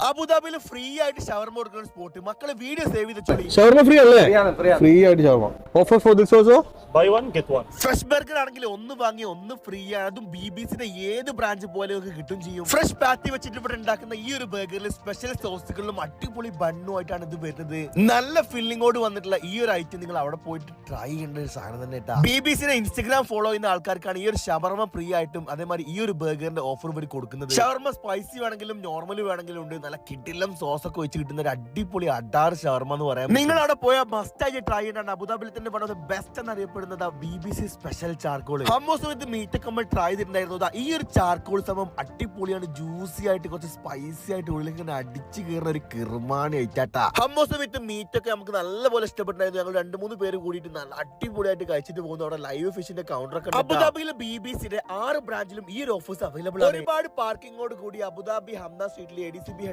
അബുദാബിയിൽ ഫ്രീ ആയിട്ട് ഷവർമ കൊടുക്കുന്ന സ്പോട്ട്. മക്കളെ വീഡിയോ സേവ് ചെയ്ത് ഷവർമ ഫ്രീ അല്ലേ? ഫ്രീ ആയിട്ട് shawarma offer for this also. Buy one get one. Fresh burger ആണെങ്കിൽ ഒന്ന് വാങ്ങി ഒന്ന് ഫ്രീ ആണ്. അതും BBCയുടെ ഏത് ബ്രാഞ്ച് പോലെ കിട്ടും ചെയ്യും. ഫ്രഷ് പാറ്റി വെച്ചിട്ട് ഇവിടെ ഉണ്ടാക്കുന്ന ഈ ഒരു ബർഗറിൽ സ്പെഷ്യൽ സോസുകളിലും അടിപൊളി ബണ്ണുമായിട്ടാണ് ഇത് വരുന്നത്. നല്ല ഫില്ലിങ്ങോട് വന്നിട്ടുള്ള ഈ ഒരു ഐറ്റം നിങ്ങൾ അവിടെ പോയിട്ട് ട്രൈ ചെയ്യേണ്ട ഒരു സാധനം തന്നെ കേട്ടോ. BBCയുടെ ഇൻസ്റ്റഗ്രാം ഫോളോ ചെയ്യുന്ന ആൾക്കാർക്കാണ് ഈ ഒരു ഷവർമ ഫ്രീ ആയിട്ടും അതേമാതിരി ഈ ഒരു ബർഗറിന്റെ ഓഫർ ഇവർ കൊടുക്കുന്നത്. ഷവർമ സ്പൈസി വേണമെങ്കിലും നോർമൽ വേണമെങ്കിലും ഉണ്ട്. നല്ല കിടിലം സോസ് ഒക്കെ വെച്ച് കിട്ടുന്ന ഒരു അടിപൊളി അഡാർ ഷവർമ എന്ന് പറയാം. നിങ്ങൾ അവിടെ പോയാൽ മസ്റ്റ് ആയിട്ട് ട്രൈ ചെയ്യേണ്ടതാണ്. അബുദാബിയിൽ തന്നെ വൺ ഓഫ് ദ ബെസ്റ്റ് എന്നറിയപ്പെടുന്നത് BBC special charcoal hummus with meat ഒക്കെ നമ്മൾ ട്രൈ ചെയ്തിട്ടുണ്ടായിരുന്നു. ഈ ഒരു ചാർക്കോൾ സംഭവം അടിപൊളിയാണ്. ജ്യൂസി ആയിട്ട് കുറച്ച് സ്പൈസി ആയിട്ട് ഉള്ളിൽ ഇങ്ങനെ അടിച്ചു കയറുന്ന ഒരു കിർമാണി ആയിട്ടാ. ഹമ്മോസ് വിത്ത് മീറ്റ് ഒക്കെ നമുക്ക് നല്ലപോലെ ഇഷ്ടപ്പെട്ടായിരുന്നു. ഞങ്ങൾ 2-3 പേര് കൂടിയിട്ട് നല്ല അടിപൊളിയായിട്ട് കഴിച്ചിട്ട് പോകുന്നു. അവിടെ ലൈവ് ഫിഷിന്റെ കൗണ്ടർ ഒക്കെ അബുദാബിയിൽ BBCയുടെ 6 ബ്രാഞ്ചിലും ഈ ഒരു ഓഫേഴ്സ് അവൈലബിൾ ആണ്. ഒരുപാട് പാർക്കിങ്ങോട് കൂടി അബുദാബി ഹംദ സ്ട്രീറ്റിലെ ADCB ഹെഡ്